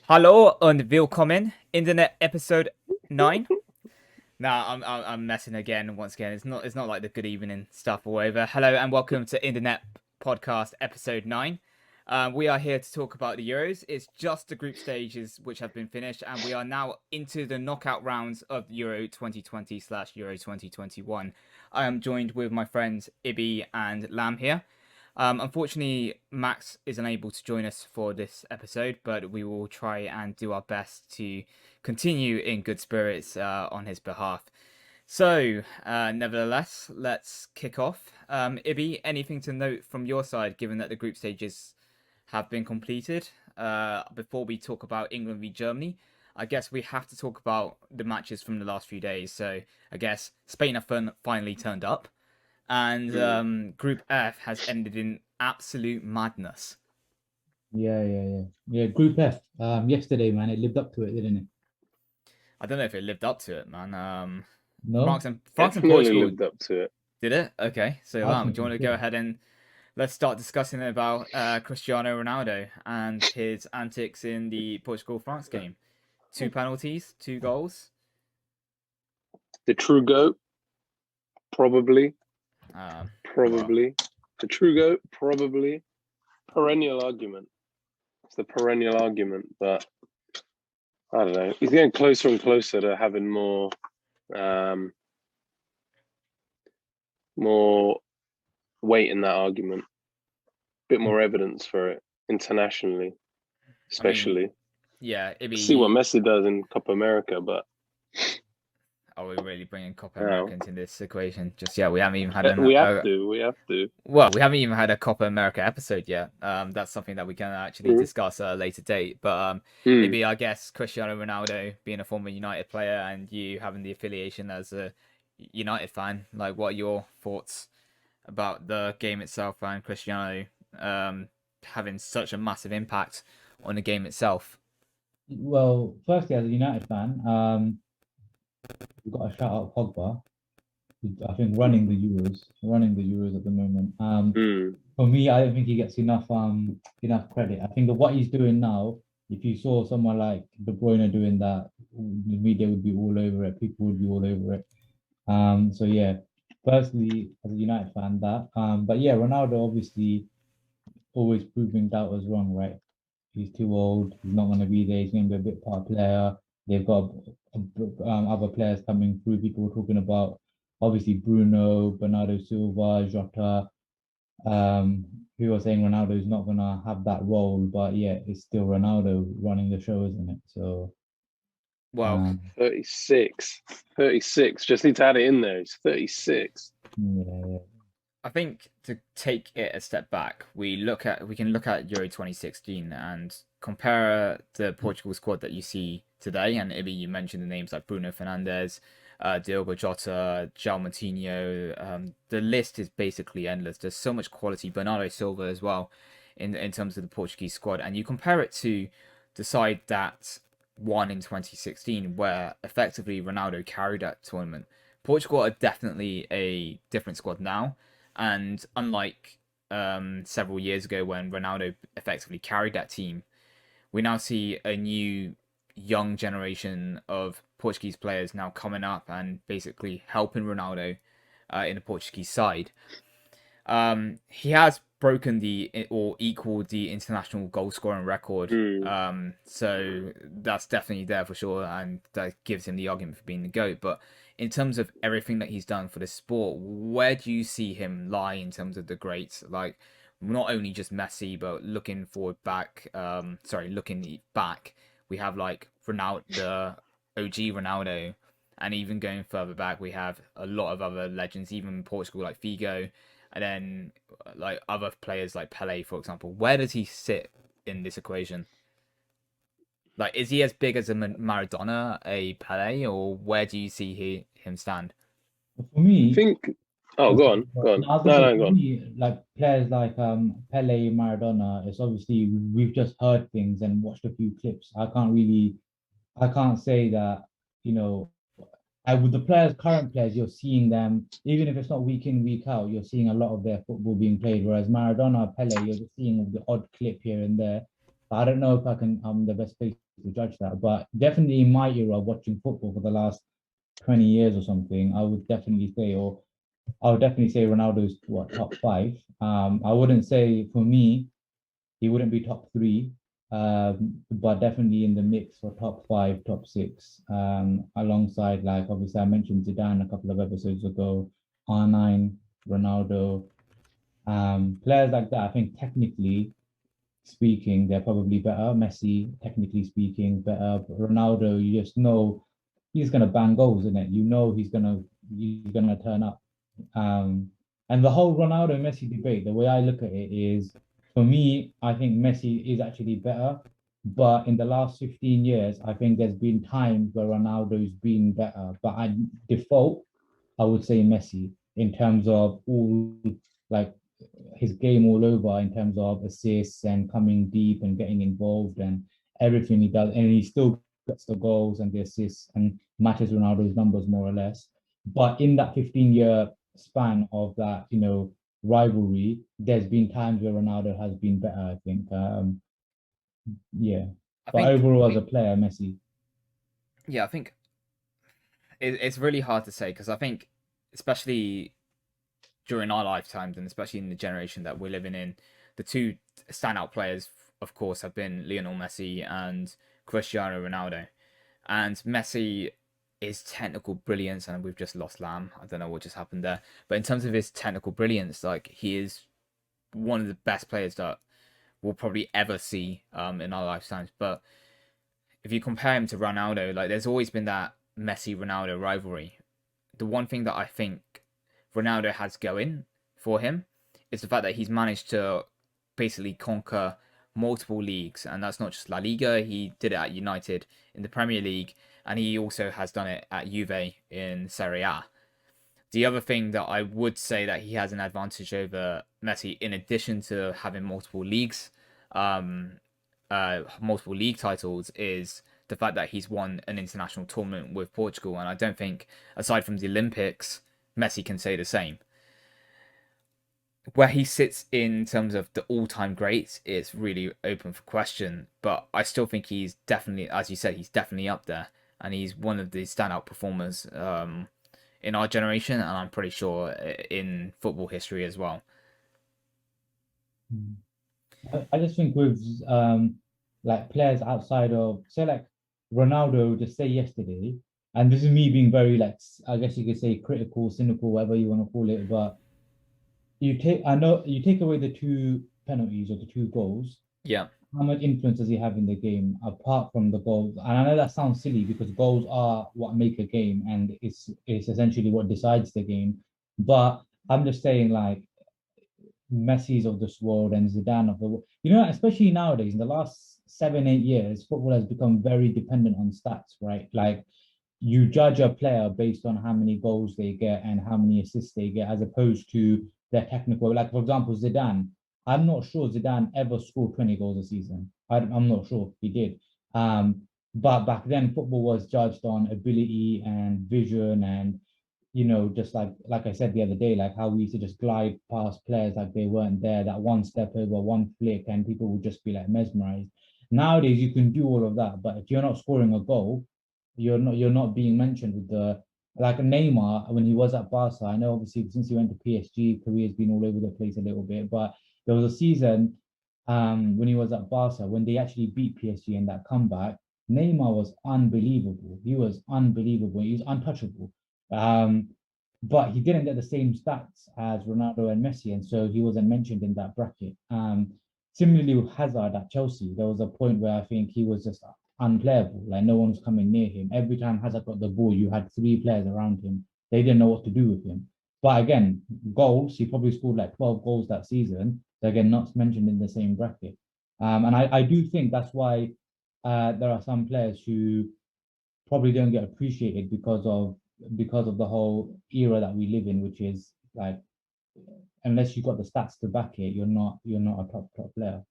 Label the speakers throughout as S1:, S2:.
S1: Hallo und willkommen, Internet episode 9. Nah, I'm messing again. Once again, it's not like the good evening stuff all over. Hello and welcome to Internet Podcast episode 9. We are here to talk about the Euros. It's just the group stages which have been finished, and we are now into the knockout rounds of Euro 2020 slash Euro 2021. I am joined with my friends Ibby and Lam here. Unfortunately, Max is unable to join us for this episode, but we will try and do our best to continue in good spirits on his behalf. So, nevertheless, let's kick off. Ibby, anything to note from your side, given that the group stages have been completed? Before we talk about England v Germany, I guess we have to talk about the matches from the last few days. So, I guess Spain have finally turned up and Group F has ended in absolute madness.
S2: Yeah. Group F. Yesterday, man, it lived up to it, didn't it?
S1: I don't know if it lived up to it, man.
S2: No,
S1: France and
S3: Definitely
S1: Portugal
S3: lived up to it.
S1: did it. Okay, so
S2: I
S1: Lam,
S2: think
S1: do you want
S2: it
S1: to go
S2: did.
S1: ahead and let's start discussing about Cristiano Ronaldo and his antics in the Portugal-France game? 2 penalties, 2 goals.
S3: The true GOAT, probably.
S1: Well,
S3: The true GOAT, probably. Perennial argument. It's the perennial argument, but I don't know. He's getting closer and closer to having more weight in that argument. Bit more evidence for it internationally,
S1: I mean,
S3: especially.
S1: yeah,
S3: See what Messi does in Copa America, but
S1: are we really bringing Copa
S3: no.
S1: America into this equation? Just yeah, we haven't even had
S3: We have to.
S1: Well, we haven't even had a Copa America episode yet. That's something that we can actually discuss at a later date. But maybe I guess Cristiano Ronaldo being a former United player and you having the affiliation as a United fan, like what are your thoughts about the game itself and Cristiano having such a massive impact on the game itself?
S2: Well, firstly, as a United fan, we've got to shout out Pogba, who's, I think running the Euros at the moment. For me, I don't think he gets enough credit. I think that what he's doing now, if you saw someone like De Bruyne doing that, the media would be all over it. People would be all over it. So yeah, firstly, as a United fan, that. But yeah, Ronaldo obviously always proving doubters wrong, right? He's too old. He's not going to be there. He's going to be a bit part player. They've got other players coming through. People were talking about obviously Bruno, Bernardo Silva, Jota. Who were saying Ronaldo is not going to have that role, but yeah, it's still Ronaldo running the show, isn't it? So,
S1: Well,
S2: um,
S3: 36. 36. Just need to add it in there. He's 36.
S2: yeah,
S1: I think to take it a step back, we can look at Euro 2016 and compare the Portugal squad that you see today. And maybe you mentioned the names like Bruno Fernandes, Diogo Jota, João Moutinho. The list is basically endless. There's so much quality. Bernardo Silva as well, in terms of the Portuguese squad, and you compare it to the side that won in 2016, where effectively Ronaldo carried that tournament. Portugal are definitely a different squad now. And unlike several years ago when Ronaldo effectively carried that team, we now see a new young generation of Portuguese players now coming up and basically helping Ronaldo in the Portuguese side. He has broken the or equaled the international goal scoring record. So that's definitely there for sure, and that gives him the argument for being the GOAT. But in terms of everything that he's done for the sport, where do you see him lie in terms of the greats? Like not only just Messi, but looking forward back. Looking back, we have like Ronaldo, the OG Ronaldo, and even going further back, we have a lot of other legends, even in Portugal like Figo, and then like other players like Pele, for example. Where does he sit in this equation? Like, is he as big as a Maradona, a Pele, or where do you see him stand?
S2: for
S3: I
S2: me,
S3: think. Oh, go on. Go on.
S2: no, I was gonna say
S3: No,
S2: for
S3: go on.
S2: me, like players like Pele, Maradona, it's obviously we've just heard things and watched a few clips. I can't say that, you know, with the players, current players, you're seeing them, even if it's not week in, week out, you're seeing a lot of their football being played. Whereas Maradona, Pele, you're just seeing the odd clip here and there. But I don't know if I can, I'm the best place to judge that. But definitely in my era of watching football for the last 20 years or something, I would definitely say, Ronaldo's top five. I wouldn't say for me he wouldn't be top three, but definitely in the mix for top five, top six, alongside, like, obviously I mentioned Zidane a couple of episodes ago, R9, Ronaldo, players like that. I think technically speaking, they're probably better. Messi, technically speaking, better. But Ronaldo, you just know he's gonna bang goals, isn't it? You know he's gonna turn up. And the whole Ronaldo Messi debate, the way I look at it is, for me, I think Messi is actually better. But in the last 15 years, I think there's been times where Ronaldo's been better. But I default, I would say Messi in terms of all, like, his game all over in terms of assists and coming deep and getting involved and everything he does. And he still gets the goals and the assists and matches Ronaldo's numbers more or less. But in that 15-year span of that, rivalry, there's been times where Ronaldo has been better, I think. Yeah.
S1: I
S2: But
S1: think,
S2: overall, as a player, Messi.
S1: yeah, I think it's really hard to say because I think, especially during our lifetimes and especially in the generation that we're living in, the two standout players, of course, have been Lionel Messi and Cristiano Ronaldo. And Messi is technical brilliance, and we've just lost Lamb. I don't know what just happened there, but in terms of his technical brilliance, like, he is one of the best players that we'll probably ever see in our lifetimes. But if you compare him to Ronaldo, like, there's always been that Messi Ronaldo rivalry. The one thing that I think Ronaldo has going for him is the fact that he's managed to basically conquer multiple leagues, and that's not just La Liga. He did it at United in the Premier League, and he also has done it at Juve in Serie A. The other thing that I would say that he has an advantage over Messi, in addition to having multiple league titles, is the fact that he's won an international tournament with Portugal, and I don't think, aside from the Olympics, Messi can say the same. Where he sits in terms of the all-time greats, it's really open for question, but I still think he's definitely, as you said, he's definitely up there, and he's one of the standout performers in our generation, and I'm pretty sure in football history as well.
S2: I just think with like players outside of, say, like Ronaldo, just say yesterday, and this is me being very, like, I guess you could say critical, cynical, whatever you want to call it, but I know you take away the two penalties or the two goals.
S1: Yeah.
S2: How much influence does he have in the game apart from the goals? And I know that sounds silly because goals are what make a game, and it's essentially what decides the game. But I'm just saying, like, Messi's of this world and Zidane of the world. Especially nowadays, in the last 7, 8 years, football has become very dependent on stats, right? Like, you judge a player based on how many goals they get and how many assists they get, as opposed to their technical. Like, for example, Zidane. I'm not sure Zidane ever scored 20 goals a season. I'm not sure he did. But back then, football was judged on ability and vision and, just like I said the other day, like how we used to just glide past players like they weren't there, that one step over, one flick, and people would just be like mesmerized. Nowadays, you can do all of that, but if you're not scoring a goal, you're not being mentioned with the, like, Neymar when he was at Barca. I know obviously since he went to PSG, career's been all over the place a little bit, but there was a season when he was at Barca when they actually beat PSG in that comeback. Neymar was unbelievable. He was unbelievable. He was untouchable. Um, but he didn't get the same stats as Ronaldo and Messi, and so he wasn't mentioned in that bracket. Similarly with Hazard at Chelsea, there was a point where I think he was just unplayable. Like, no one was coming near him. Every time Hazard got the ball, you had three players around him. They didn't know what to do with him. But again, goals, he probably scored like 12 goals that season. So again, not mentioned in the same bracket. And I do think that's why there are some players who probably don't get appreciated because of the whole era that we live in, which is like, unless you got the stats to back it, you're not a top player.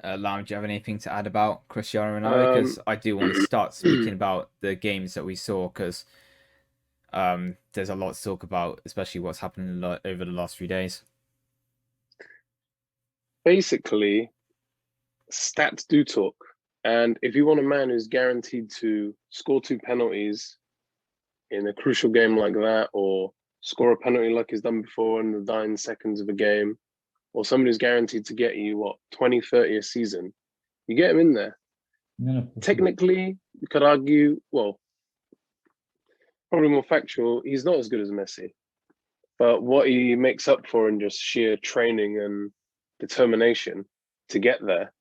S1: Lam, do you have anything to add about Cristiano Ronaldo? Because I do want to start speaking about the games that we saw, because there's a lot to talk about, especially what's happened over the last few days.
S3: Basically, stats do talk. And if you want a man who's guaranteed to score 2 penalties in a crucial game like that, or score a penalty like he's done before in the dying seconds of a game, or somebody who's guaranteed to get you, 20, 30 a season, you get him in there.
S2: No,
S3: Technically, you could argue, well, probably more factual, he's not as good as Messi. But what he makes up for in just sheer training and determination to get there.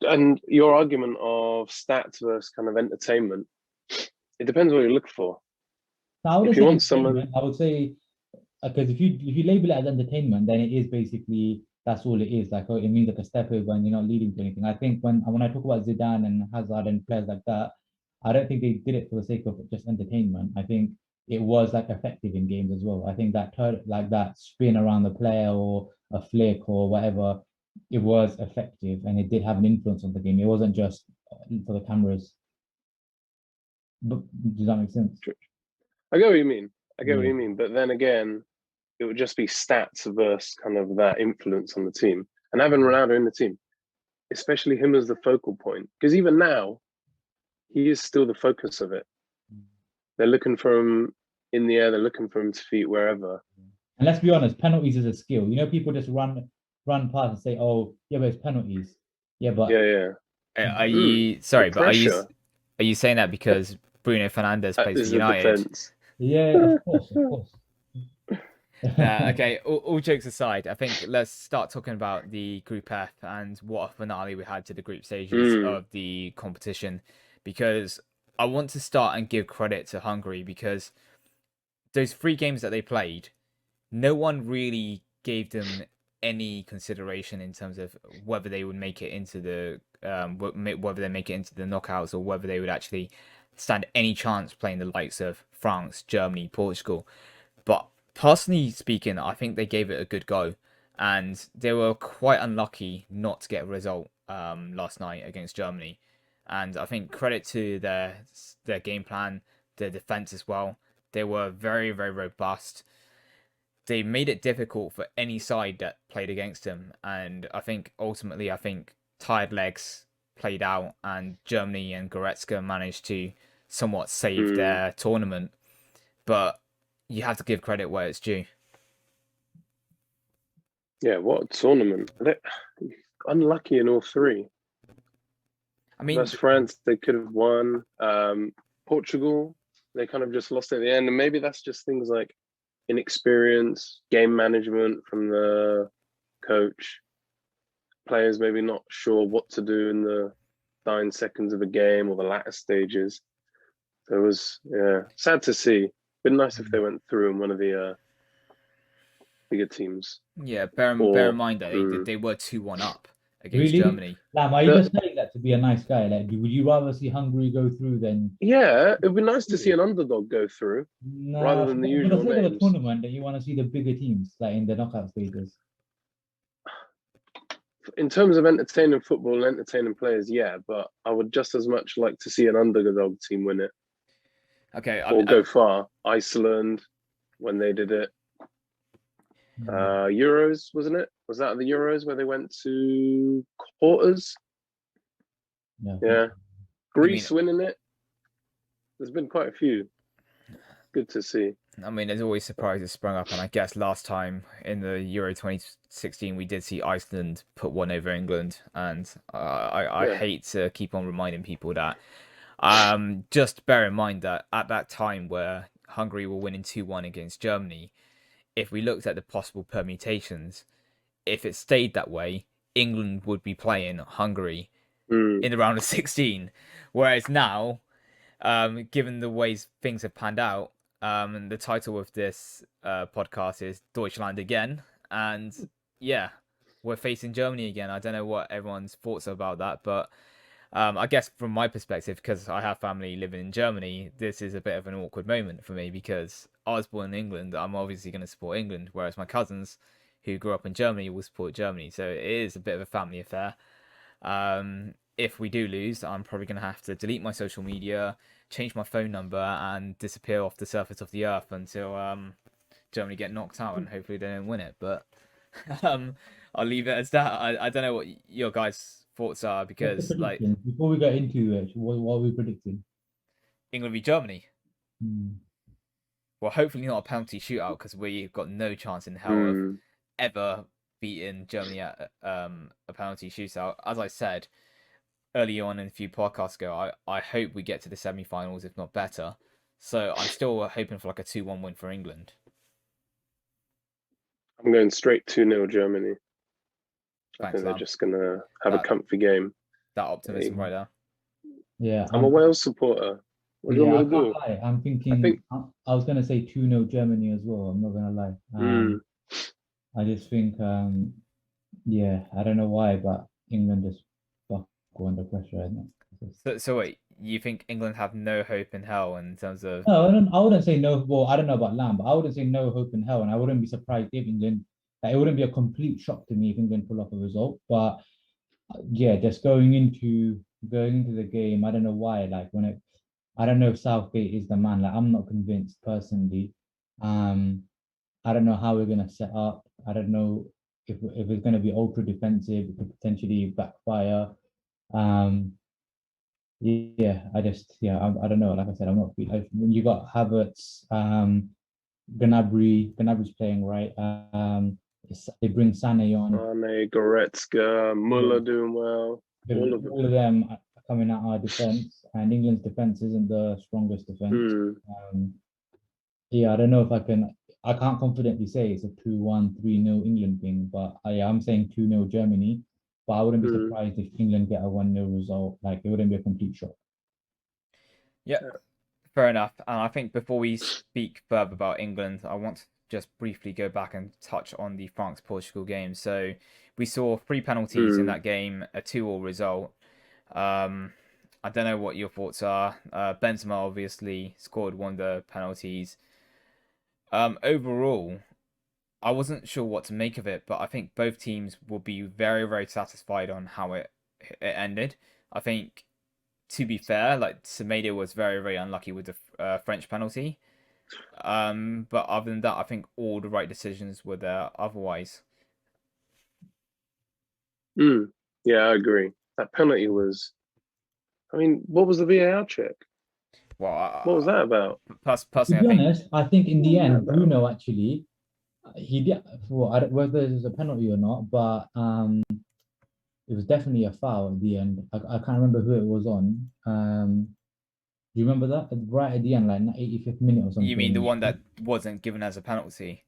S3: And your argument of stats versus kind of entertainment, it depends what you look for.
S2: I would
S3: If you want someone,
S2: I would say, because if you label it as entertainment, then it is basically that's all it is. Like, oh, it means like a step over, and you're not leading to anything. I think when I talk about Zidane and Hazard and players like that, I don't think they did it for the sake of just entertainment. I think it was like effective in games as well. I think that like that spin around the player or a flick or whatever, it was effective and it did have an influence on the game. It wasn't just for the cameras. But does that make sense?
S3: I get what you mean. But then again, it would just be stats versus kind of that influence on the team. And having Ronaldo in the team, especially him as the focal point, because even now, he is still the focus of it. They're looking for him in the air. They're looking for him to feet wherever.
S2: And let's be honest, penalties is a skill. You know, people just run past and say, "Oh, yeah, but it's penalties." Yeah, but
S1: Are you sorry? But are you saying that because Bruno Fernandes plays for United?
S2: Yeah, of course.
S1: Okay, all jokes aside, I think let's start talking about the Group F and what a finale we had to the group stages of the competition, because I want to start and give credit to Hungary, because those 3 games that they played, no one really gave them any consideration in terms of whether they would make it into the whether they make it into the knockouts, or whether they would actually stand any chance playing the likes of France, Germany, Portugal. But personally speaking, I think they gave it a good go, and they were quite unlucky not to get a result last night against Germany. And I think credit to their game plan, their defense as well. They were very, very robust. They made it difficult for any side that played against them, and I think ultimately, tired legs played out, and Germany and Goretzka managed to somewhat save their tournament. But you have to give credit where it's due.
S3: Yeah, what a tournament. They're unlucky in all 3. I mean, versus France, they could have won. Portugal, they kind of just lost at the end. And maybe that's just things like inexperience, game management from the coach. Players maybe not sure what to do in the dying seconds of a game or the latter stages. So it was, sad to see. Been nice if they went through in one of the bigger teams.
S1: Yeah, bear in mind that they were 2-1 up against Germany.
S2: Lam, are you just saying that to be a nice guy? Like, would you rather see Hungary go through than?
S3: Yeah, it would be nice to see an underdog go through rather than the usual names.
S2: For the tournament, that you want to see the bigger teams, like in the knockout stages.
S3: In terms of entertaining football and entertaining players, yeah, but I would just as much like to see an underdog team win it.
S1: Okay,
S3: or go far. Iceland, when they did it. Euros, wasn't it? Was that the Euros where they went to quarters? Yeah. Greece winning it. There's been quite a few. Good to see.
S1: I mean, there's always surprises sprung up, and I guess last time in the Euro 2016 we did see Iceland put 1 over England, and I hate to keep on reminding people that. Just bear in mind that at that time where Hungary were winning 2-1 against Germany, if we looked at the possible permutations, if it stayed that way, England would be playing Hungary in the round of 16. Whereas now, given the ways things have panned out, and the title of this podcast is Deutschland again, and yeah, we're facing Germany again. I don't know what everyone's thoughts are about that, but I guess from my perspective, because I have family living in Germany, this is a bit of an awkward moment for me, because I was born in England. I'm obviously going to support England, whereas my cousins who grew up in Germany will support Germany. So it is a bit of a family affair. If we do lose, I'm probably going to have to delete my social media, change my phone number, and disappear off the surface of the earth until Germany get knocked out, and hopefully they don't win it. But I'll leave it as that. I don't know what your guys' thoughts are,
S2: What's the
S1: because like
S2: prediction? Before we get into it, what are we predicting?
S1: England v Germany.
S2: Hmm.
S1: Well, hopefully not a penalty shootout, because we've got no chance in hell of ever beating Germany at a penalty shootout. As I said earlier on in a few podcasts ago, I hope we get to the semi-finals, if not better. So I'm still hoping for like a 2-1 win for England.
S3: I'm going straight 2-0 Germany. I
S1: Thanks,
S3: think they're
S1: Lam.
S3: just going to have a comfy game.
S1: That optimism right there.
S2: Yeah,
S3: I'm a Wales supporter. What do you
S2: yeah, I
S3: want me to
S2: can't
S3: do?
S2: lie. I'm thinking. I was gonna say 2-0 Germany as well. I'm not gonna lie. I just think, yeah, I don't know why, but England just fuck go under pressure. I think.
S1: So wait, you think England have no hope in hell in terms of?
S2: No, I don't. I wouldn't say no. Well, I don't know about Lamb, but I wouldn't say no hope in hell, and I wouldn't be surprised if England. Like, it wouldn't be a complete shock to me if England pull off a result. But yeah, just going into the game, I don't know why. Like I don't know if Southgate is the man. Like, I'm not convinced personally. I don't know how we're gonna set up. I don't know if it's gonna be ultra defensive. It could potentially backfire. Um, yeah, I don't know. Like I said, I'm not. When you got Havertz, Gnabry's playing right. They bring Sané on.
S3: Mane, Goretzka, Muller doing well.
S2: All of them are coming at our defense, and England's defense isn't the strongest defense. Yeah, I don't know if I can't confidently say it's a 2-1, 3-0 England thing, but I'm saying 2-0 Germany. But I wouldn't be surprised if England get a 1-0 result. Like, it wouldn't be a complete shock.
S1: Yeah, fair enough. And I think before we speak further about England, I want to just briefly go back and touch on the France-Portugal game. So we saw 3 penalties in that game, a 2-2 result. I don't know what your thoughts are. Benzema obviously scored one of the penalties. Overall, I wasn't sure what to make of it, but I think both teams will be very, very satisfied on how it ended. I think, to be fair, like Semedo was very, very unlucky with the French penalty. But other than that, I think all the right decisions were there otherwise.
S3: Yeah, I agree. That penalty was. I mean, what was the VAR check?
S1: Well,
S3: what was that about?
S2: To be honest, I think in the end, Bruno actually, he did. Whether it was a penalty or not, but it was definitely a foul at the end. I can't remember who it was on. Do you remember that? Right at the end, like 85th minute or something.
S1: You mean the one that wasn't given as a penalty?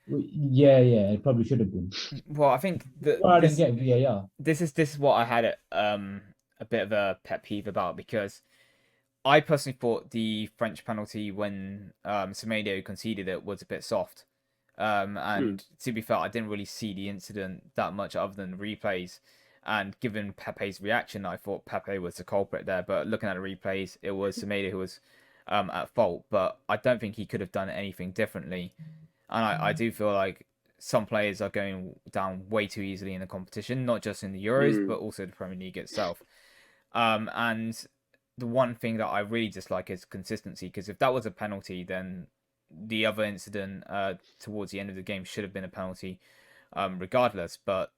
S2: Yeah, it probably should have been.
S1: Well, I think
S2: I didn't get VAR.
S1: This is what I had a bit of a pet peeve about, because I personally thought the French penalty when Semedo conceded it was a bit soft. And to be fair, I didn't really see the incident that much other than the replays. And given Pepe's reaction, I thought Pepe was the culprit there. But looking at the replays, it was Semedo who was at fault. But I don't think he could have done anything differently. And I do feel like some players are going down way too easily in the competition, not just in the Euros, but also the Premier League itself. And the one thing that I really dislike is consistency, because if that was a penalty, then the other incident towards the end of the game should have been a penalty regardless. But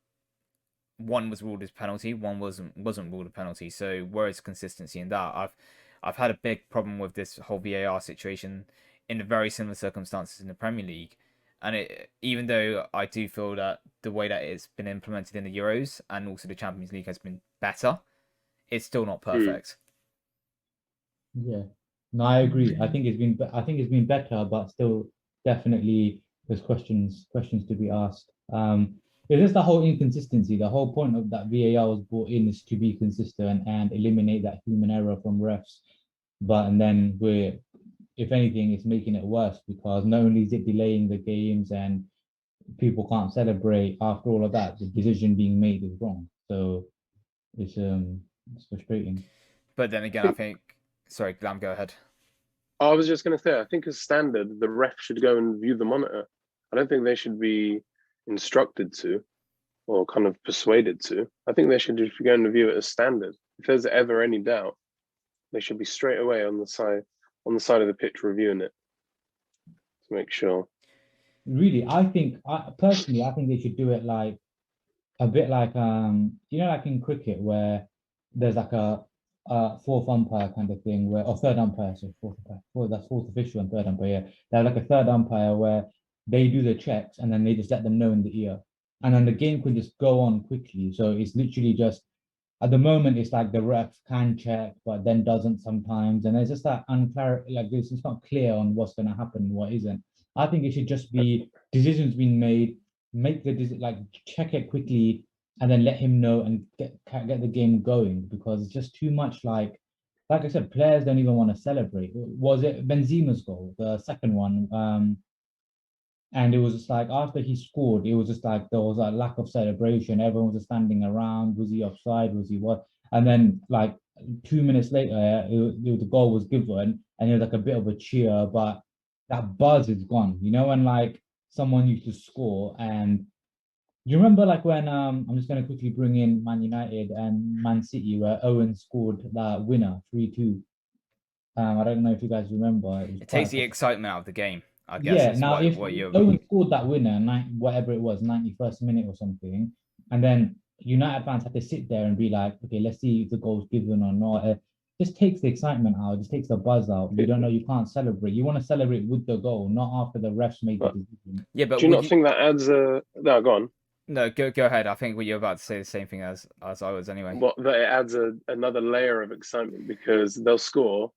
S1: one was ruled as penalty, one wasn't ruled a penalty. So where is consistency in that? I've had a big problem with this whole VAR situation in very similar circumstances in the Premier League. And even though I do feel that the way that it's been implemented in the Euros and also the Champions League has been better, it's still not perfect.
S2: Yeah, no, I agree. I think it's been better, but still, definitely, there's questions to be asked. It's just the whole inconsistency. The whole point of that VAR was brought in is to be consistent and eliminate that human error from refs. And then if anything, it's making it worse, because not only is it delaying the games and people can't celebrate after all of that, the decision being made is wrong. So it's frustrating.
S1: But then again, I think. Sorry, Glam, go ahead.
S3: I was just going to say, I think as standard, the ref should go and view the monitor. I don't think they should be instructed to or kind of persuaded to. I think they should just go and view it as standard. If there's ever any doubt, they should be straight away on the side of the pitch reviewing it to make sure.
S2: Really, personally, I think they should do it like a bit like like in cricket where there's like a fourth umpire kind of thing where or third umpire, so fourth umpire, that's fourth official and third umpire. Yeah. They have like a third umpire where they do the checks and then they just let them know in the ear. And then the game can just go on quickly. So it's literally just at the moment it's like the ref can check, but then doesn't sometimes. And there's just that unclear like this it's not clear on what's gonna happen and what isn't. I think it should just be decisions being made, make like check it quickly and then let him know and get the game going because it's just too much like I said, players don't even want to celebrate. Was it Benzema's goal, the second one? And it was just like after he scored, it was just like there was a lack of celebration. Everyone was just standing around. Was he offside? Was he what? And then like 2 minutes later, the goal was given, and it was like a bit of a cheer, but that buzz is gone. You know, when like someone used to score, and do you remember like when I'm just gonna quickly bring in Man United and Man City where Owen scored that winner 3-2. I don't know if you guys remember. It was
S1: It takes
S2: quite
S1: the excitement out of the game, I guess,
S2: yeah,
S1: is
S2: now if
S1: what you're.
S2: Owen scored that winner, whatever it was, 91st minute or something, and then United fans had to sit there and be like, okay, let's see if the goal's given or not. It just takes the excitement out, it just takes the buzz out. You don't know, you can't celebrate. You want to celebrate with the goal, not after the refs made the
S3: But
S2: decision.
S1: Yeah, but
S3: do you
S1: would
S3: not
S1: you?
S3: think that adds a no? Go on.
S1: No, go ahead. I think what you're about to say the same thing as I was anyway.
S3: What that it adds another layer of excitement because they'll score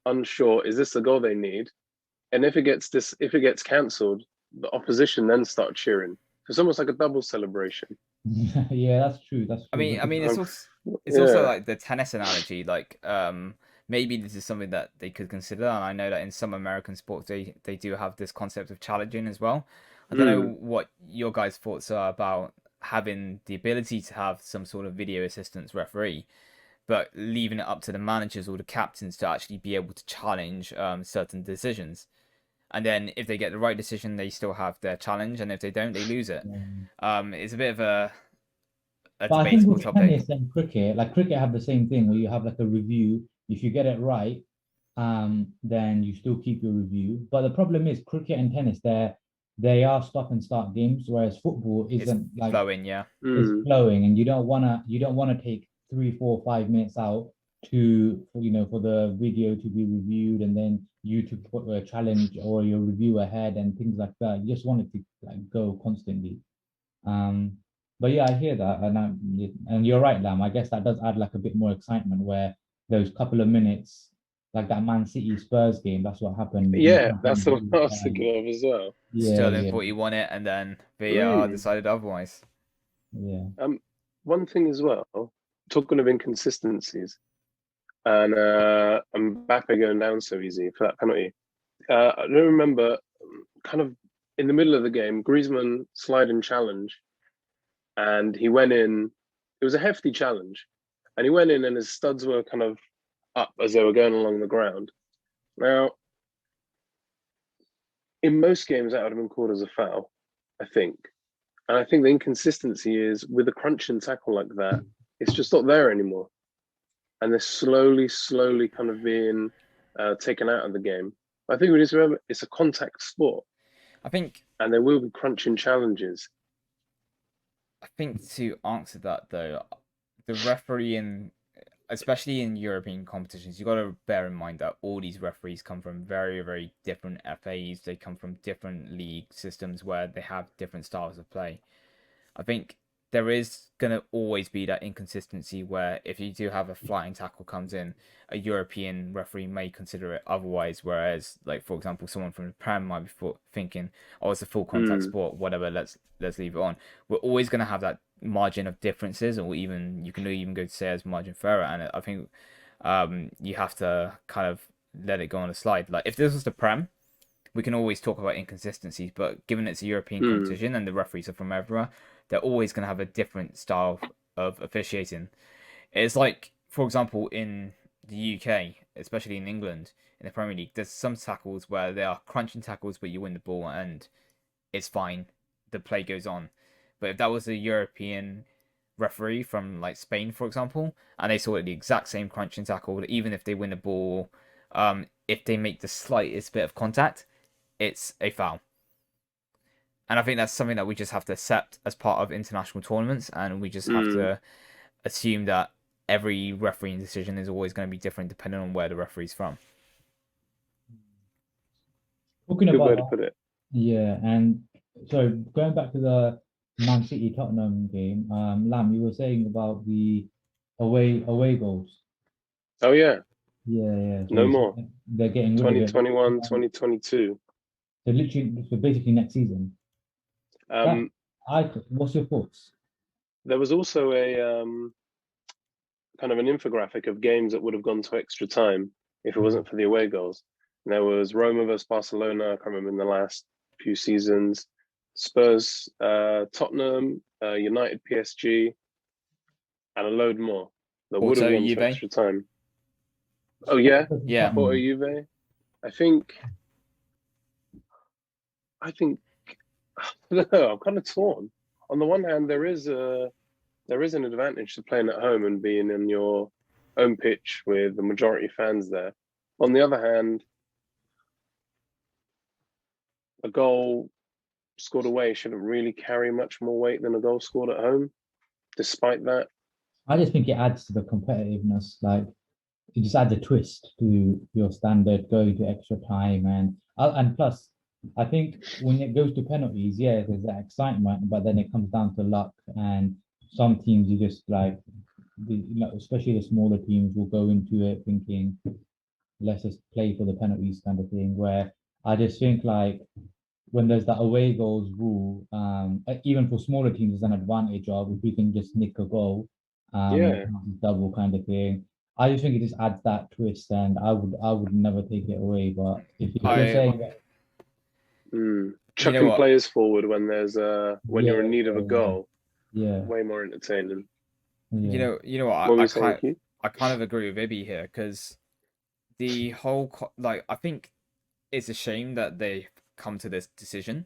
S3: unsure, is this the goal they need? And if it gets cancelled, the opposition then start cheering. It's almost like a double celebration.
S2: Yeah, that's true. That's
S1: I
S2: true.
S1: mean, I
S2: Because
S1: mean, it's also
S3: Yeah.
S1: like the tennis analogy. Like, maybe this is something that they could consider. And I know that in some American sports, they do have this concept of challenging as well. I don't know
S3: Mm.
S1: what your guys' thoughts are about having the ability to have some sort of video assistance referee, but leaving it up to the managers or the captains to actually be able to challenge certain decisions. And then if they get the right decision, they still have their challenge, and if they don't, they lose it.
S2: um,
S1: It's a bit of a
S2: but I think
S1: debatable
S2: with
S1: topic.
S2: tennis and cricket, like cricket have the same thing where you have like a review. If you get it right, then you still keep your review. But the problem is cricket and tennis, they are stop and start games, whereas football
S1: It's
S2: isn't like
S1: flowing, yeah.
S2: it's
S3: Mm.
S2: flowing, and you don't wanna take 3, 4, 5 minutes out for the video to be reviewed and then you to put a challenge or your review ahead and things like that. You just want it to like go constantly. Um, but yeah, I hear that, and you're right, Lam. I guess that does add like a bit more excitement where those couple of minutes, like that Man City Spurs game, that's what happened in the
S3: Yeah, that's
S2: Champions
S3: the one
S2: League.
S3: I was thinking of as well.
S2: Yeah,
S1: Sterling
S2: yeah,
S1: thought he won it, and then VAR
S3: Mm.
S1: decided otherwise.
S2: yeah.
S3: One thing as well, talking of inconsistencies, and Mbappe going down so easy for that penalty. I don't remember, kind of in the middle of the game, Griezmann sliding challenge, and he went in. It was a hefty challenge, and he went in, and his studs were kind of up as they were going along the ground. Now, in most games, that would have been called as a foul, I think. And I think the inconsistency is with a crunching tackle like that, it's just not there anymore. And they're slowly kind of being taken out of the game. I think we need to remember it's a contact sport
S1: I think
S3: and there will be crunching challenges.
S1: I think to answer that though, the refereeing, especially in European competitions, you got to bear in mind that all these referees come from very different FAs. They come from different league systems where they have different styles of play. I think there is going to always be that inconsistency where if you do have a flying tackle comes in, a European referee may consider it otherwise. Whereas, like for example, someone from the Prem might be thinking, "Oh, it's a full contact
S3: Mm.
S1: sport. Whatever. Let's leave it on." We're always going to have that margin of differences, or even you can even go to say as margin for error. And I think you have to kind of let it go on a slide. Like if this was the Prem, we can always talk about inconsistencies, but given it's a European
S3: Mm.
S1: competition and the referees are from everywhere, they're always going to have a different style of officiating. It's like, for example, in the UK, especially in England, in the Premier League, there's some tackles where they are crunching tackles, but you win the ball and it's fine. The play goes on. But if that was a European referee from like Spain, for example, and they saw it the exact same crunching tackle, even if they win the ball, if they make the slightest bit of contact, it's a foul. And I think that's something that we just have to accept as part of international tournaments, and we just have to assume that every refereeing decision is always going to be different depending on where the referee's from.
S2: Talking
S3: Good way
S2: about
S3: to
S2: that,
S3: put it.
S2: yeah, and so going back to the Man City Tottenham game, Lam, you were saying about the away goals.
S3: Oh yeah,
S2: Yeah. So
S3: no more.
S2: they're getting rid of it.
S3: 2021, 2022.
S2: So literally, so basically next season. That what's your thoughts?
S3: There was also a kind of an infographic of games that would have gone to extra time if it wasn't for the away goals. And there was Roma versus Barcelona, I can't remember in the last few seasons, Spurs, Tottenham, United, PSG, and a load more that would have
S1: Porto,
S3: gone to
S1: Juve.
S3: extra time. Oh yeah,
S1: Yeah.
S3: Porto, Juve. I think I don't know. I'm kind of torn. On the one hand, there is an advantage to playing at home and being in your own pitch with the majority fans there. On the other hand, a goal scored away shouldn't really carry much more weight than a goal scored at home. Despite that,
S2: I just think it adds to the competitiveness. Like it just adds a twist to your standard going to extra time, and plus, I think when it goes to penalties, yeah, there's that excitement, but then it comes down to luck, and some teams you just like, especially the smaller teams will go into it thinking, let's just play for the penalties kind of thing. Where I just think like when there's that away goals rule, even for smaller teams, there's an advantage of if we can just nick a goal,
S3: yeah,
S2: double kind of thing. I just think it just adds that twist, and I would never take it away. But if you're saying that,
S1: You know
S3: chucking
S1: what?
S3: players forward when there's when you're in need of a
S2: yeah,
S3: goal,
S2: yeah,
S3: way more entertaining.
S2: yeah,
S1: You know what?
S3: What were you saying, Keith?
S1: I kind of agree with Ibby here because the whole like I think it's a shame that they come to this decision.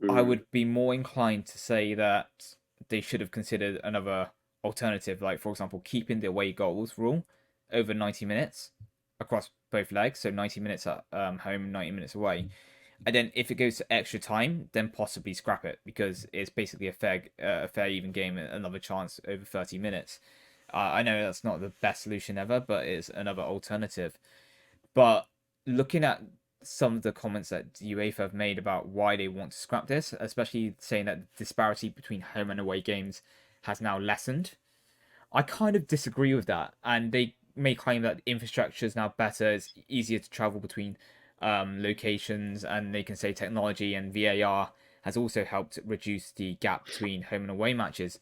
S1: I would be more inclined to say that they should have considered another alternative, like for example, keeping the away goals rule over 90 minutes across both legs, so 90 minutes at home, 90 minutes away. And then if it goes to extra time, then possibly scrap it because it's basically a fair even game, another chance over 30 minutes. I know that's not the best solution ever, but it's another alternative. But looking at some of the comments that UEFA have made about why they want to scrap this, especially saying that the disparity between home and away games has now lessened, I kind of disagree with that. And they may claim that infrastructure is now better, it's easier to travel between locations, and they can say technology and VAR has also helped reduce the gap between home and away matches.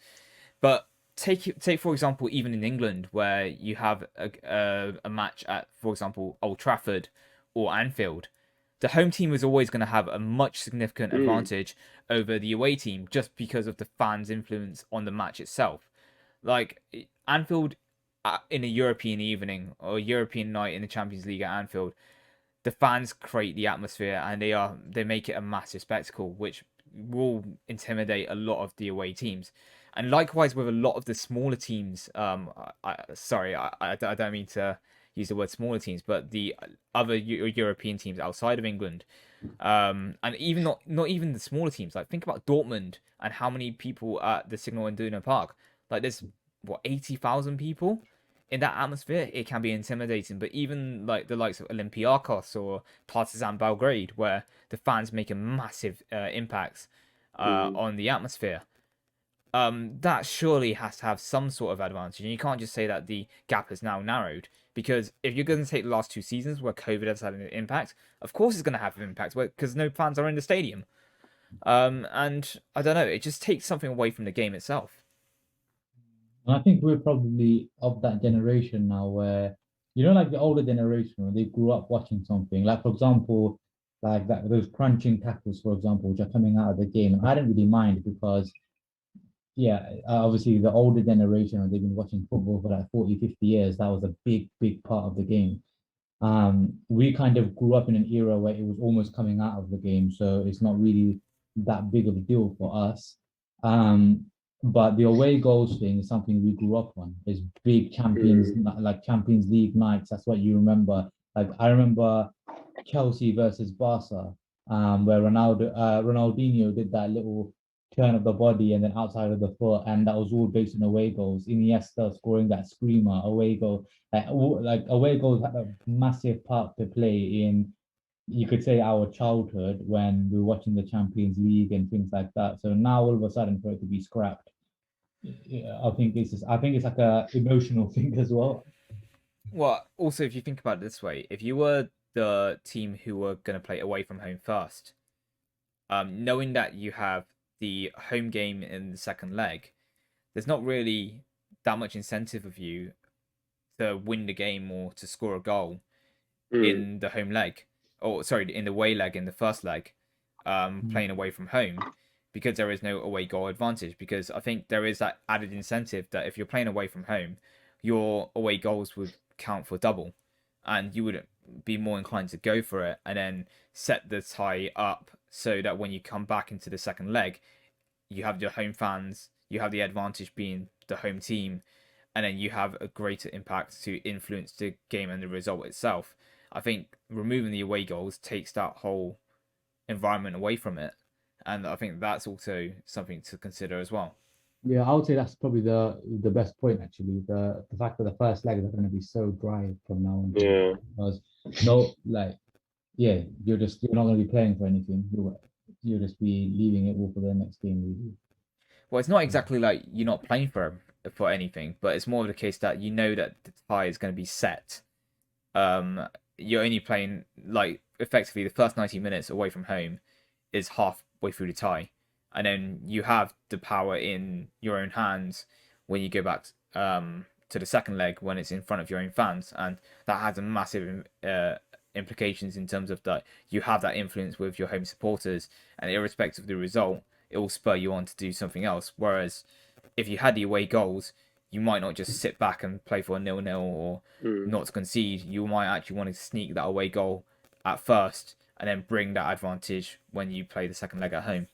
S1: But take for example, even in England, where you have a match at, for example, Old Trafford or Anfield, the home team is always going to have a much significant advantage over the away team just because of the fans' influence on the match itself. Like Anfield in a European evening or a European night in the Champions League at Anfield, the fans create the atmosphere and they make it a massive spectacle, which will intimidate a lot of the away teams. And likewise with a lot of the smaller teams, I don't mean to use the word smaller teams, but the other European teams outside of England, and even not even the smaller teams. Like think about Dortmund and how many people at the Signal Iduna Park. Like there's 80,000 people in that atmosphere. It can be intimidating. But even like the likes of Olympiacos or Partizan Belgrade, where the fans make a massive impact on the atmosphere, that surely has to have some sort of advantage. And you can't just say that the gap has now narrowed, because if you're going to take the last 2 seasons where COVID has had an impact, of course it's going to have an impact because no fans are in the stadium. And I don't know, it just takes something away from the game itself.
S2: and I think we're probably of that generation now where, like the older generation, when they grew up watching something. Like, for example, like that those crunching tackles, for example, which are coming out of the game. And I didn't really mind because, yeah, obviously the older generation, they've been watching football for like 40, 50 years. That was a big, big part of the game. We kind of grew up in an era where it was almost coming out of the game, so it's not really that big of a deal for us. But the away goals thing is something we grew up on. It's big like Champions League nights. That's what you remember. Like I remember Chelsea versus Barca. where Ronaldinho did that little turn of the body and then outside of the foot, and that was all based on away goals. Iniesta scoring that screamer away goal, like away goals had a massive part to play in, you could say, our childhood when we were watching the Champions League and things like that. So now all of a sudden for it to be scrapped, yeah, I think it's like a emotional thing as well.
S1: Well, also, if you think about it this way, if you were the team who were going to play away from home first, knowing that you have the home game in the second leg, there's not really that much incentive of you to win the game or to score a goal in the home leg, or sorry, in the away leg in the first leg, playing away from home, because there is no away goal advantage. Because I think there is that added incentive that if you're playing away from home, your away goals would count for double, and you would be more inclined to go for it and then set the tie up so that when you come back into the second leg, you have your home fans, you have the advantage being the home team, and then you have a greater impact to influence the game and the result itself. I think removing the away goals takes that whole environment away from it, and I think that's also something to consider as well.
S2: Yeah, I would say that's probably the best point actually. The fact that the first leg is going to be so dry from now on.
S3: Yeah.
S2: Because no, like, yeah, you're not going to be playing for anything. You'll just be leaving it all for the next game, really.
S1: Well, it's not exactly like you're not playing for anything, but it's more of the case that you know that the tie is going to be set. You're only playing like effectively the first 90 minutes away from home is halfway through the tie, and then you have the power in your own hands when you go back to the second leg when it's in front of your own fans, and that has a massive implications in terms of that you have that influence with your home supporters, and irrespective of the result, it will spur you on to do something else. Whereas if you had the away goals, you might not just sit back and play for a 0-0 or not to concede. You might actually want to sneak that away goal at first and then bring that advantage when you play the second leg at home.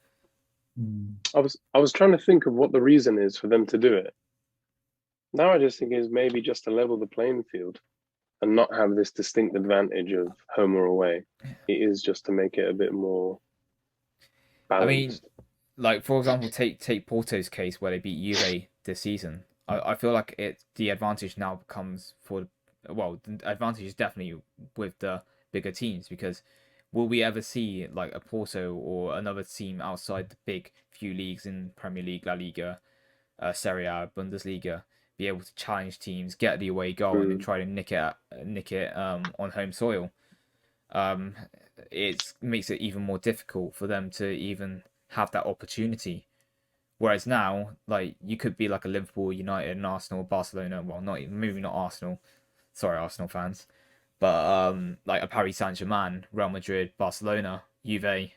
S3: I was trying to think of what the reason is for them to do it. Now I just think it's maybe just to level the playing field and not have this distinct advantage of home or away. It is just to make it a bit more balanced.
S1: I mean, like for example, take Porto's case where they beat Juve this season. I feel like the advantage now becomes the advantage is definitely with the bigger teams, because will we ever see like a Porto or another team outside the big few leagues in Premier League, La Liga, Serie A, Bundesliga be able to challenge teams, get the away goal, and then try to nick it on home soil? It makes it even more difficult for them to even have that opportunity. Whereas now, like, you could be like a Liverpool, United, and Arsenal, Barcelona. Well, maybe not Arsenal. Sorry, Arsenal fans. But like a Paris Saint-Germain, Real Madrid, Barcelona, Juve,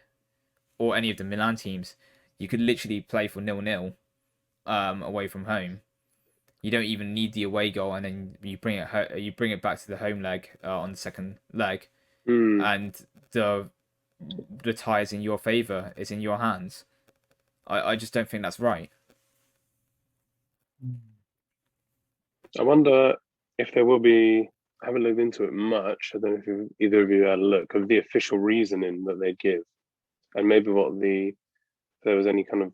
S1: or any of the Milan teams. You could literally play for 0-0 away from home. You don't even need the away goal, and then you bring it back to the home leg on the second leg, and the tie is in your favor. It's in your hands. I just don't think that's right.
S3: I wonder if there will be. I haven't looked into it much. I don't know if either of you had a look of the official reasoning that they give, and maybe if there was any kind of.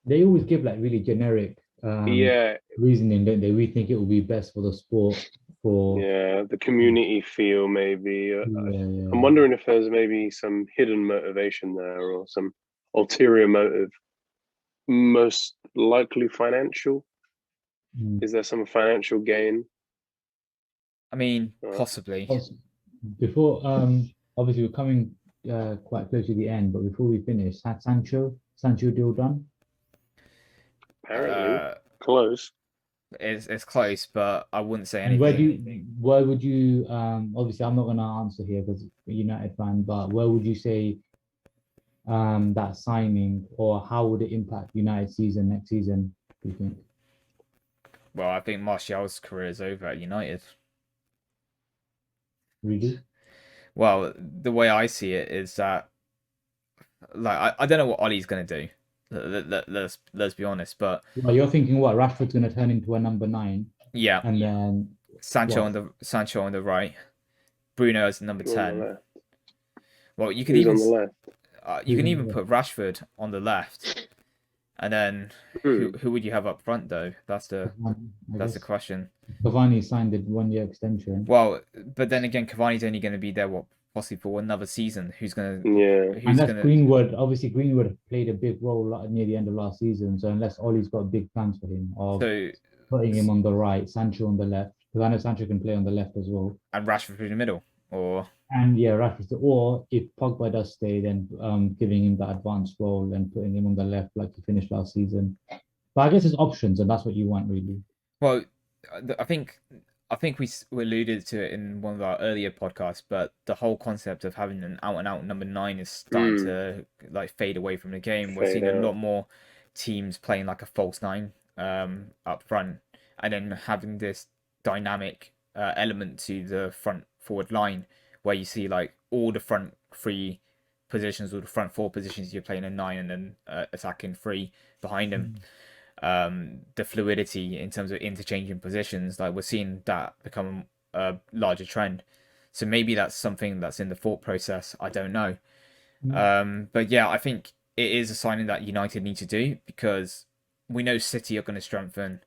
S2: They always give like really generic reasoning, don't they? We think it will be best for the sport, for
S3: the community feel maybe. I'm wondering if there's maybe some hidden motivation there or some ulterior motive. Most likely financial. Is there some financial gain?
S1: I mean, possibly.
S2: Before, obviously we're coming quite close to the end, but before we finish, had Sancho deal done?
S3: Apparently, close.
S1: It's close, but I wouldn't say
S2: And
S1: anything.
S2: where would you? Obviously, I'm not going to answer here because I'm a United fan, but where would you say that signing, or how would it impact United season next season, do you think?
S1: Well, I think Martial's career is over at United.
S2: Really?
S1: Well, the way I see it is that, like, I don't know what Ollie's going to do. Let's be honest, but
S2: well, you're thinking what, Rashford's going to turn into a number 9?
S1: Yeah,
S2: and then
S1: Sancho on the right, Bruno as number 10. Well, you could
S3: Who's
S1: even
S3: on the left?
S1: you can even put Rashford on the left, and then who would you have up front though? That's the question.
S2: Cavani signed a 1-year extension.
S1: Well, but then again, Cavani's only going to be there possibly for another season. Who's
S3: Yeah.
S2: And that's Greenwood. Obviously, Greenwood played a big role near the end of last season. So unless Ollie's got big plans for him of putting him on the right, Sancho on the left, because I know Sancho can play on the left as well,
S1: and Rashford through the middle,
S2: Rashford. Or if Pogba does stay, then giving him that advanced role and putting him on the left like he finished last season. But I guess it's options, and that's what you want really.
S1: Well, I think we alluded to it in one of our earlier podcasts, but the whole concept of having an out-and-out number 9 is starting to like fade away from the game. We're seeing a lot more teams playing like a false 9 up front, and then having this dynamic element to the front forward line, where you see like all the front 3 positions or the front 4 positions, you're playing a 9 and then attacking 3 behind them. The fluidity in terms of interchanging positions, like we're seeing that become a larger trend. So maybe that's something that's in the thought process. I don't know. But yeah, I think it is a signing that United need to do, because we know City are going to strengthen,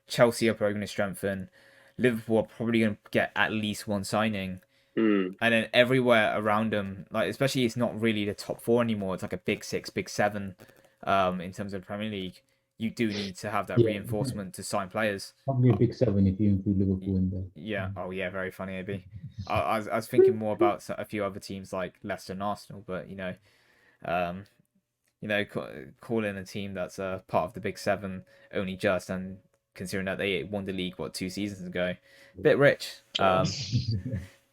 S1: Chelsea are probably going to strengthen, Liverpool are probably going to get at least one signing. And then everywhere around them, like especially it's not really the top 4 anymore. It's like a big 6, big 7 in terms of the Premier League. You do need to have that reinforcement to sign players.
S2: Probably a big 7 if you include Liverpool in there.
S1: Yeah. Oh yeah, very funny, AB. I was thinking more about a few other teams like Leicester and Arsenal, but calling a team that's part of the big 7 only just, and considering that they won the league 2 seasons ago, a bit rich.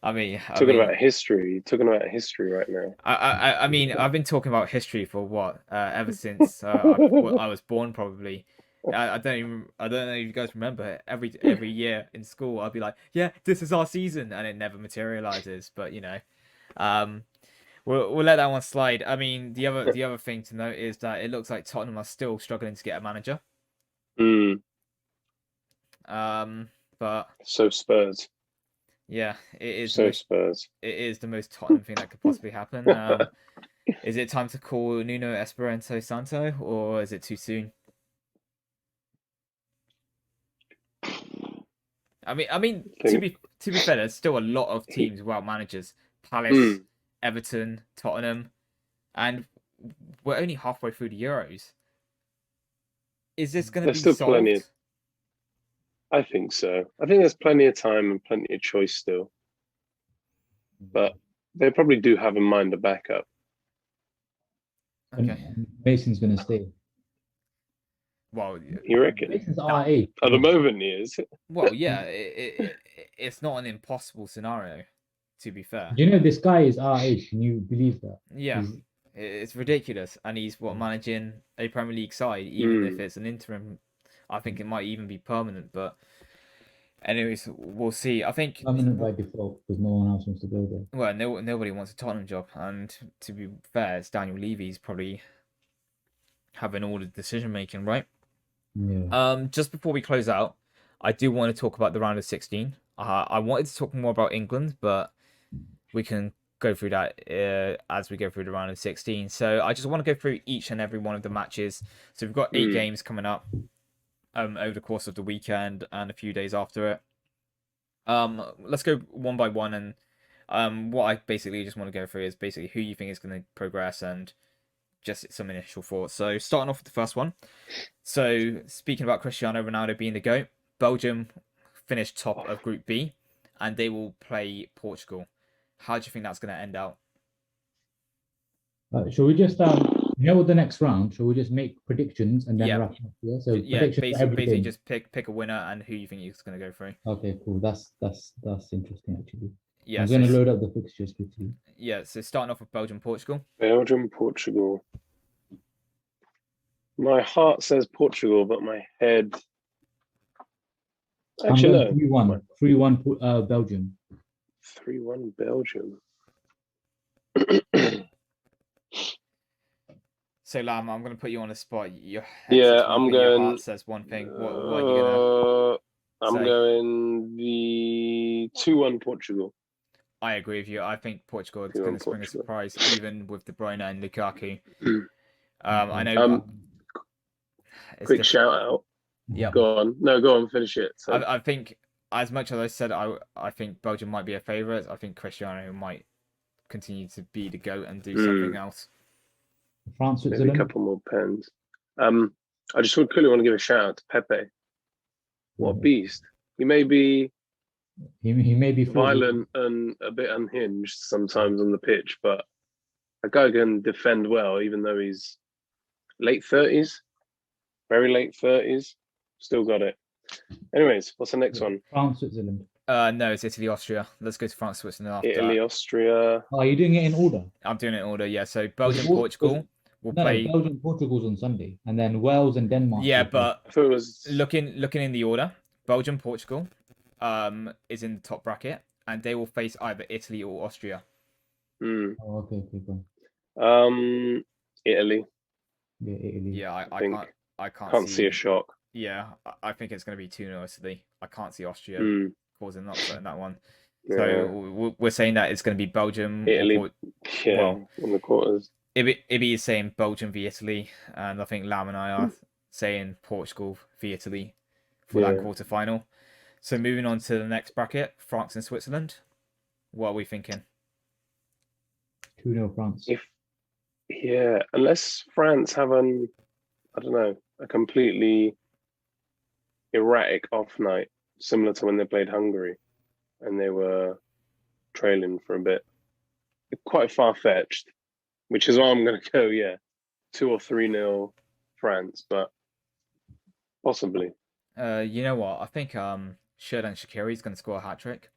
S1: Talking
S3: about history right now.
S1: I mean, I've been talking about history for ever since I was born, probably. I don't know if you guys remember. Every year in school, I'd be like, "Yeah, this is our season," and it never materializes. But we'll let that one slide. I mean, the other thing to note is that it looks like Tottenham are still struggling to get a manager. But
S3: so Spurs.
S1: Yeah, it is.
S3: So Spurs.
S1: It is the most Tottenham thing that could possibly happen. Is it time to call Nuno Espirito Santo, or is it too soon? I mean, to be fair, there's still a lot of teams without managers: Palace, Everton, Tottenham, and we're only halfway through the Euros. Is this going to be solved?
S3: Plenty. I think so. I think there's plenty of time and plenty of choice still. But they probably do have in mind a backup.
S1: Okay.
S2: Mason's going to stay.
S1: Well,
S3: you reckon?
S2: Mason's our age.
S3: At the moment, he is.
S1: Well, yeah, it's not an impossible scenario, to be fair.
S2: You know, this guy is our age. Can you believe that?
S1: Yeah. It's ridiculous. And he's managing a Premier League side, even if it's an interim. I think it might even be permanent, but anyways, we'll see. I think
S2: permanent by default, because no one else wants to go there.
S1: Well, nobody wants a Tottenham job, and to be fair, it's Daniel Levy's probably having all the decision making, right?
S2: Yeah.
S1: Just before we close out, I do want to talk about the round of 16. I wanted to talk more about England, but we can go through that as we go through the round of 16. So I just want to go through each and every one of the matches. So we've got 8 games coming up over the course of the weekend and a few days after it. Let's go one by one, and what I basically just want to go through is basically who you think is going to progress and just some initial thoughts. So starting off with the first one. So speaking about Cristiano Ronaldo being the GOAT, Belgium finished top of Group B, and they will play Portugal. How do you think that's going to end out?
S2: Shall we just the next round? Shall we just make predictions and then wrap up? Yeah. So
S1: basically just pick a winner and who you think is going to go through.
S2: Okay, cool. That's interesting actually.
S1: Yeah,
S2: I'm going to load up the fixtures quickly.
S1: Yeah. So starting off with Belgium, Portugal.
S3: Portugal. My heart says Portugal, but my head. Actually,
S2: no. 3-1 Belgium.
S3: 3-1 Belgium.
S1: So Lam, I'm going to put you on the spot.
S3: I'm going.
S1: Your heart says one thing. What are you going to?
S3: I'm going the 2-1 Portugal.
S1: I agree with you. I think Portugal is
S3: If you
S1: going
S3: want
S1: to spring a
S3: Portugal.
S1: surprise, even with De Bruyne and Lukaku. I know it's
S3: Quick
S1: different.
S3: shout out.
S1: Yeah.
S3: Go on. No, go on. Finish it. So.
S1: I think, as much as I said, I think Belgium might be a favourite. I think Cristiano might continue to be the GOAT and do something else.
S2: France,
S3: Maybe
S2: Switzerland.
S3: a couple more pens. I just quickly want to give a shout out to Pepe. What a beast! He may be
S2: He may be
S3: violent and a bit unhinged sometimes on the pitch, but a guy can defend well, even though he's late 30s, very late 30s. Still got it. Anyways, what's the next one?
S2: France, Switzerland.
S1: No, it's Italy, Austria. Let's go to France, Switzerland after
S3: Italy,
S1: that.
S3: Austria.
S2: Oh, are you doing it in order?
S1: I'm doing it in order, yeah. So Belgium, Portugal will play.
S2: No, Belgium, Portugal's on Sunday, and then Wales and Denmark.
S1: Yeah, but
S3: I thought it was
S1: looking in the order, Belgium, Portugal, is in the top bracket, and they will face either Italy or Austria.
S2: Oh, okay, go.
S3: Italy.
S2: Yeah, Italy.
S1: Yeah, I
S3: can't see a shock.
S1: Yeah, I think it's going to be 2-0 Italy. I can't see Austria causing an upset in that one.
S3: Yeah.
S1: So we're saying that it's going to be Belgium,
S3: Italy. In the quarters.
S1: Ibi is saying Belgium v Italy, and I think Lam and I are saying Portugal v Italy for that quarter-final. So moving on to the next bracket, France and Switzerland. What are we thinking?
S2: 2-0 France.
S3: Unless France have a completely erratic off night, similar to when they played Hungary, and they were trailing for a bit. Quite far-fetched, which is why I'm going to go, 2 or 3-0 France, but possibly.
S1: You know what? I think Xherdan Shaqiri is going to score a hat-trick.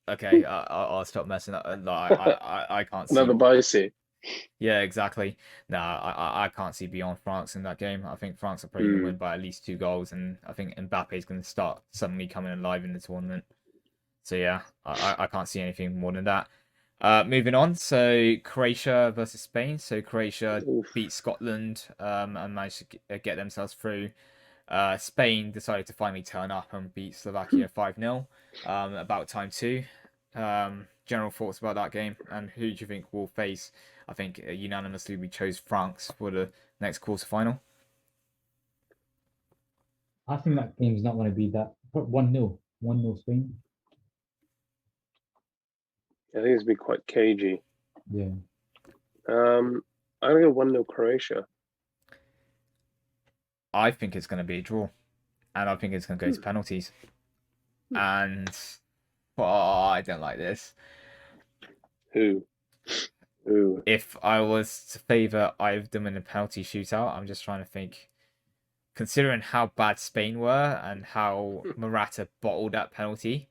S1: Okay, I'll stop messing up. I can't see.
S3: Another Bicey.
S1: Yeah, exactly. No, I can't see beyond France in that game. I think France are probably going to win by at least 2 goals, and I think Mbappe is going to start suddenly coming alive in the tournament. So yeah, I can't see anything more than that. Moving on, so Croatia versus Spain. So Croatia beat Scotland and managed to get themselves through. Spain decided to finally turn up and beat Slovakia 5-0. About time too. General thoughts about that game, and who do you think will face? I think unanimously we chose France for the next quarterfinal.
S2: I think that game's not going to be that 1-0. 1-0 Spain.
S3: I think it's going to be quite cagey.
S2: Yeah.
S3: I'm going to go 1-0 Croatia.
S1: I think it's going to be a draw, and I think it's going to go to penalties. And I don't like this.
S3: Who?
S1: If I was to favour either of them in a penalty shootout, I'm just trying to think. Considering how bad Spain were and how Morata bottled that penalty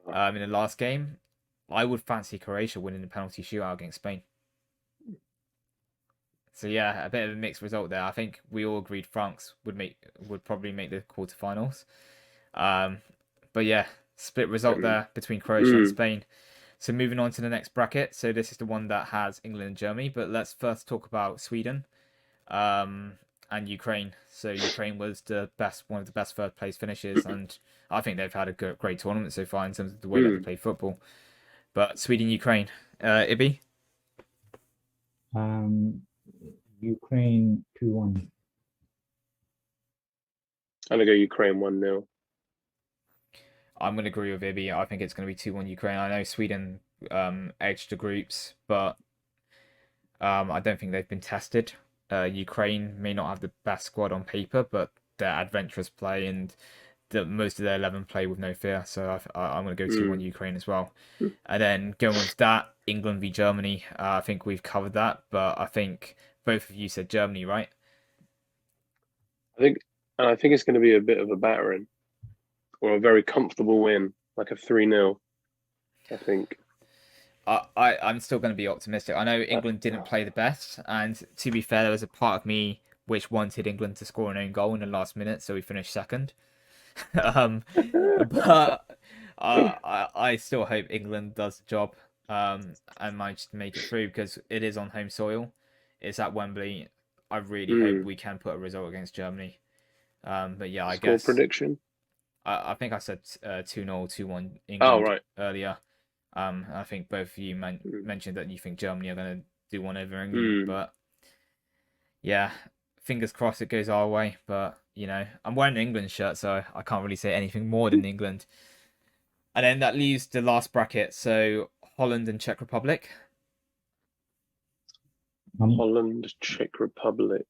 S1: in the last game, I would fancy Croatia winning the penalty shootout against Spain. So yeah, a bit of a mixed result there. I think we all agreed France would probably make the quarterfinals. But yeah, split result there between Croatia and Spain. So moving on to the next bracket. So this is the one that has England and Germany. But let's first talk about Sweden and Ukraine. So Ukraine was one of the best third place finishes, and I think they've had a great tournament so far in terms of the way that they play football. But Sweden, Ukraine, Ibi?
S2: Ukraine 2-1.
S3: I'm going to go Ukraine 1-0.
S1: I'm going to agree with Ibi. I think it's going to be 2-1 Ukraine. I know Sweden edged the groups, but I don't think they've been tested. Ukraine may not have the best squad on paper, but their adventurous play and most of their 11 play with no fear. So I'm going to go 2-1 Ukraine as well. And then going with that, England v Germany. I think we've covered that, but I think both of you said Germany, right?
S3: I think it's going to be a bit of a battering, or a very comfortable win, like a 3-0. I think.
S1: I'm still going to be optimistic. I know England didn't play the best, and to be fair, there was a part of me which wanted England to score an own goal in the last minute, so we finished second. But I still hope England does the job and manage to make it through, because it is on home soil. It's at Wembley. I really hope we can put a result against Germany. But yeah, I guess
S3: prediction.
S1: I think I said 2-0, 2-1 England earlier. I think both of you mentioned that you think Germany are going to do one over England, but yeah, fingers crossed it goes our way. But you know, I'm wearing an England shirt, so I can't really say anything more than England. And then that leaves the last bracket, so Holland and Czech Republic.
S3: Holland, Czech Republic.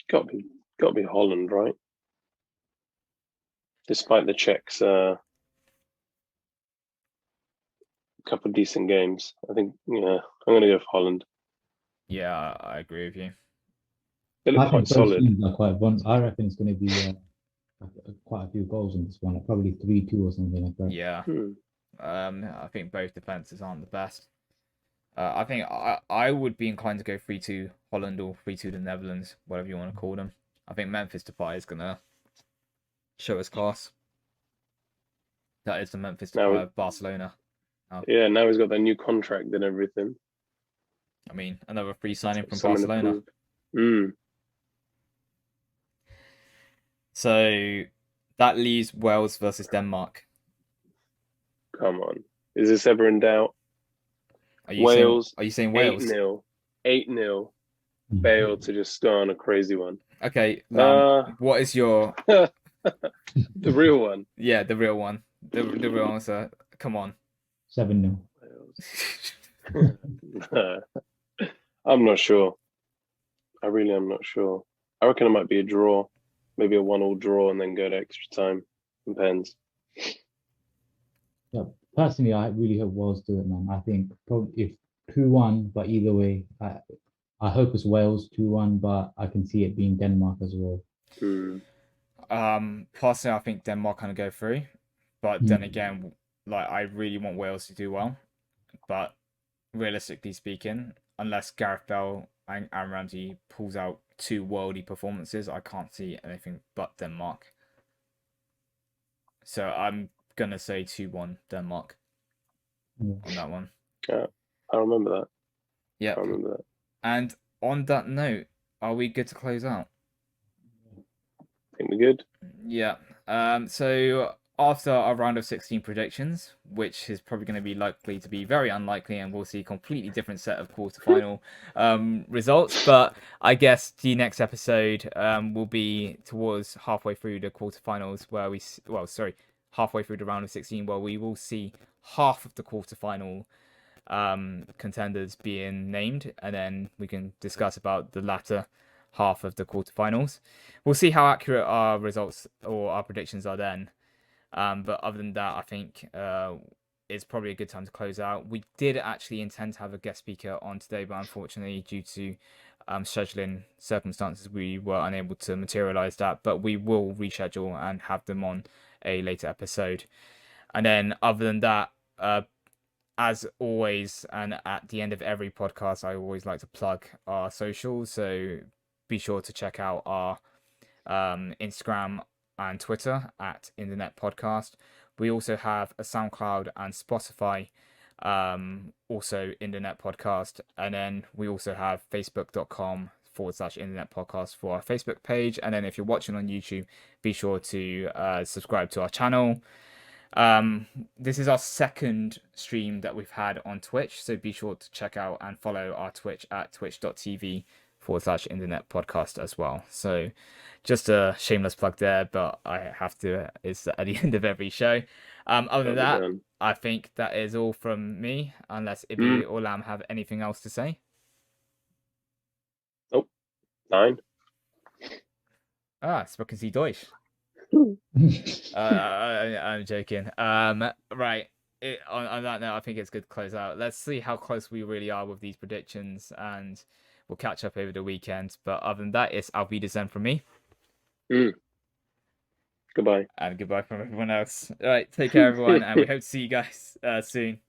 S3: Got to be Holland, right? Despite the Czechs, couple of decent games. I think, yeah, I'm going to go for Holland.
S1: Yeah, I agree with you.
S3: They look quite solid.
S2: I reckon it's going to be quite a few goals in this one, probably 3-2 or something like that.
S1: Yeah. I think both defenses aren't the best. I think I would be inclined to go 3-2 Holland or 3-2 the Netherlands, whatever you want to call them. I think Memphis Depay is going to show his class. That is the Memphis Depay of Barcelona.
S3: Yeah, now he's got that new contract and everything.
S1: I mean, another free signing from Barcelona. So that leaves Wales versus Denmark.
S3: Come on. Is this ever in doubt?
S1: Are you saying Wales?
S3: 8-0. 8-0. Bale to just go on a crazy one.
S1: Okay. What is your...
S3: the real one?
S1: Yeah, the real one. The real answer. Come on.
S2: 7-0.
S3: I'm not sure. I really am not sure. I reckon it might be a draw. Maybe a 1-1 draw and then go to extra time. Depends.
S2: Yeah, personally, I really hope Wales do it, man. I think probably if 2-1, but either way, I hope it's Wales 2-1, but I can see it being Denmark as well.
S1: Personally, I think Denmark kind of go through, but then again, like I really want Wales to do well, but realistically speaking, unless Gareth Bale and Aaron Ramsey pulls out 2 worldy performances, I can't see anything but Denmark. So I'm gonna say 2-1 Denmark on that one.
S3: Yeah, I remember that.
S1: Yeah,
S3: I remember that.
S1: And on that note, are we good to close out?
S3: I think we're good.
S1: Yeah. So after our round of 16 predictions, which is probably going to be likely to be very unlikely, and we'll see a completely different set of quarterfinal results. But I guess the next episode will be towards halfway through the quarterfinals, where halfway through the round of 16, where we will see half of the quarterfinal contenders being named, and then we can discuss about the latter half of the quarterfinals. We'll see how accurate our results or our predictions are then. But other than that, I think it's probably a good time to close out. We did actually intend to have a guest speaker on today, but unfortunately, due to scheduling circumstances, we were unable to materialize that. But we will reschedule and have them on a later episode. And then other than that, as always, and at the end of every podcast, I always like to plug our socials. So be sure to check out our Instagram and Twitter at Internet Podcast. We also have a SoundCloud and Spotify, also Internet Podcast. And then we also have facebook.com/Internet Podcast for our Facebook page. And then if you're watching on YouTube, be sure to subscribe to our channel. This is our second stream that we've had on Twitch, so be sure to check out and follow our Twitch at twitch.tv/Internet Podcast as well. So just a shameless plug there, but I have to, it's at the end of every show. Other than that, I think that is all from me, unless Ibi or Lam have anything else to say.
S3: Nope. 9.
S1: Sprechen Sie Deutsch. I'm joking. Right. On that note, I think it's good to close out. Let's see how close we really are with these predictions, and we'll catch up over the weekend. But other than that, it's Auf Wiedersehen from me.
S3: Goodbye.
S1: And goodbye from everyone else. All right, take care, everyone, and we hope to see you guys soon.